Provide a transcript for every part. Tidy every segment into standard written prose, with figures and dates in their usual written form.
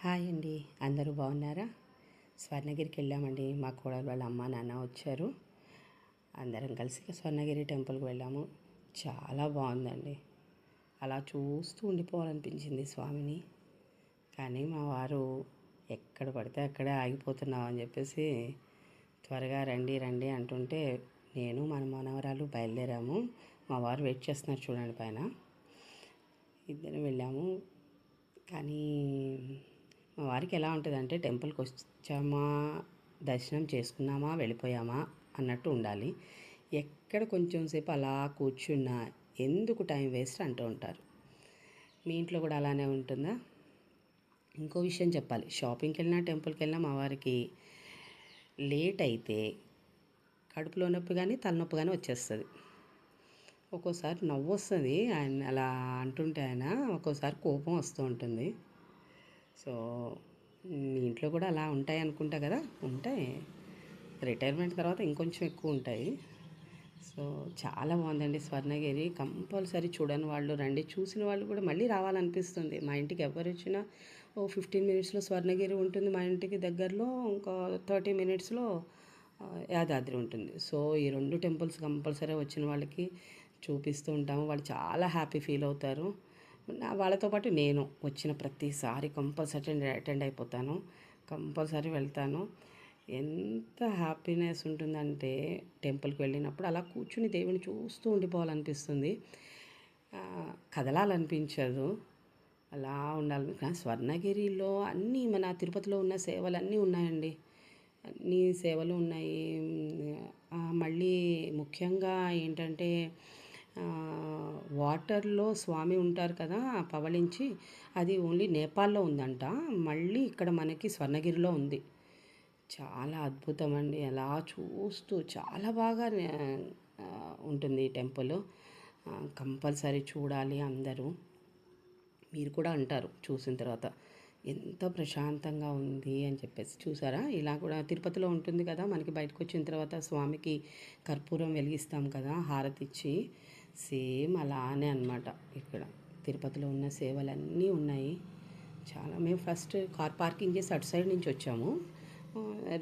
Hi అండి, అందరూ బాగున్నారా? స్వర్ణగిరికి వెళ్ళామండి. మా కోడలు వాళ్ళ అమ్మ నాన్న వచ్చారు. అందరం కలిసి స్వర్ణగిరి టెంపుల్కి వెళ్ళాము. చాలా బాగుందండి. అలా చూస్తూ ఉండిపోవాలనిపించింది స్వామిని. కానీ మా వారు ఎక్కడ పడితే అక్కడే ఆగిపోతున్నాం అని చెప్పేసి త్వరగా రండి రండి అంటుంటే నేను మన మనవరాలు బయలుదేరాము. మా వారు వెయిట్ చేస్తున్నారు చూడండి పైన. ఇద్దరం వెళ్ళాము. కానీ మా వారికి ఎలా ఉంటుందంటే టెంపుల్కి వచ్చామా, దర్శనం చేసుకున్నామా, వెళ్ళిపోయామా అన్నట్టు ఉండాలి. ఎక్కడ కొంచెం సేపు అలా కూర్చున్నా ఎందుకు టైం వేస్ట్ అంటూ ఉంటారు. మీ ఇంట్లో కూడా అలానే ఉంటుందా? ఇంకో విషయం చెప్పాలి. షాపింగ్కి వెళ్ళినా టెంపుల్కి వెళ్ళినా మా వారికి లేట్ అయితే కడుపులో నొప్పి కానీ తలనొప్పి కానీ వచ్చేస్తుంది. ఒక్కోసారి నవ్వు వస్తుంది ఆయన అలా అంటుంటే, ఒక్కోసారి కోపం వస్తూ ఉంటుంది. సో మీ ఇంట్లో కూడా అలా ఉంటాయి అనుకుంటా కదా. ఉంటాయి, రిటైర్మెంట్ తర్వాత ఇంకొంచెం ఎక్కువ ఉంటాయి. సో చాలా బాగుందండి స్వర్ణగిరి. కంపల్సరీ చూడని వాళ్ళు రండి, చూసిన వాళ్ళు కూడా మళ్ళీ రావాలనిపిస్తుంది. మా ఇంటికి ఎవరు వచ్చినా 15 మినిట్స్లో స్వర్ణగిరి ఉంటుంది. మా ఇంటికి దగ్గరలో ఇంకా 30 మినిట్స్లో యాదాద్రి ఉంటుంది. సో ఈ 2 టెంపుల్స్ కంపల్సరీ వచ్చిన వాళ్ళకి చూపిస్తూ ఉంటాము. వాళ్ళు చాలా హ్యాపీ ఫీల్ అవుతారు. వాళ్ళతో పాటు నేను వచ్చిన ప్రతిసారి కంపల్సరీ అటెండ్ అయిపోతాను, కంపల్సరీ వెళ్తాను. ఎంత హ్యాపీనెస్ ఉంటుందంటే టెంపుల్కి వెళ్ళినప్పుడు అలా కూర్చుని దేవుని చూస్తూ ఉండిపోవాలనిపిస్తుంది. కదలాలనిపించదు, అలా ఉండాలి. స్వర్ణగిరిలో అన్నీ మన తిరుపతిలో ఉన్న సేవలన్నీ ఉన్నాయండి. అన్ని సేవలు ఉన్నాయి. మళ్ళీ ముఖ్యంగా ఏంటంటే వాటర్లో స్వామి ఉంటారు కదా పవళించి, అది ఓన్లీ నేపాల్లో ఉందంట. మళ్ళీ ఇక్కడ మనకి స్వర్ణగిరిలో ఉంది. చాలా అద్భుతం అండి. అలా చూస్తూ చాలా బాగా ఉంటుంది ఈ టెంపుల్. కంపల్సరీ చూడాలి అందరూ. మీరు కూడా అంటారు చూసిన తర్వాత ఎంత ప్రశాంతంగా ఉంది అని చెప్పేసి. చూసారా, ఇలా కూడా తిరుపతిలో ఉంటుంది కదా, మనకి బయటకు వచ్చిన తర్వాత స్వామికి కర్పూరం వెలిగిస్తాం కదా హారతి ఇచ్చి, సేమ్ అలానే అనమాట. ఇక్కడ తిరుపతిలో ఉన్న సేవలన్నీ ఉన్నాయి. చాలా. మేము ఫస్ట్ కార్ పార్కింగ్ చేసి అటు సైడ్ నుంచి వచ్చాము.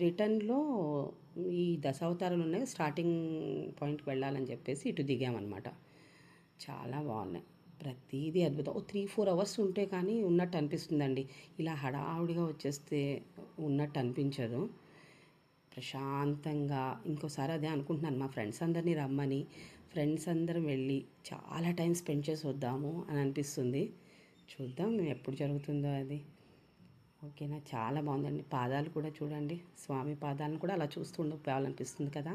రిటర్న్లో ఈ దశావతారాలు ఉన్నాయి, స్టార్టింగ్ పాయింట్కి వెళ్ళాలని చెప్పేసి ఇటు దిగామన్నమాట. చాలా బాగున్నాయి, ప్రతిదీ అద్భుతం. 3-4 అవర్స్ ఉంటే కానీ ఉన్నట్టు అనిపిస్తుందండి. ఇలా హడావుడిగా వచ్చేస్తే ఉన్నట్టు అనిపించదు. ప్రశాంతంగా ఇంకోసారి అదే అనుకుంటున్నాను, మా ఫ్రెండ్స్ అందరినీ రమ్మని. ఫ్రెండ్స్ అందరం వెళ్ళి చాలా టైం స్పెండ్ చేసి వద్దాము అని అనిపిస్తుంది. చూద్దాం ఎప్పుడు జరుగుతుందో అది. ఓకేనా, చాలా బాగుందండి. పాదాలు కూడా చూడండి, స్వామి పాదాలను కూడా అలా చూస్తూ ఉండిపోవాలనిపిస్తుంది కదా.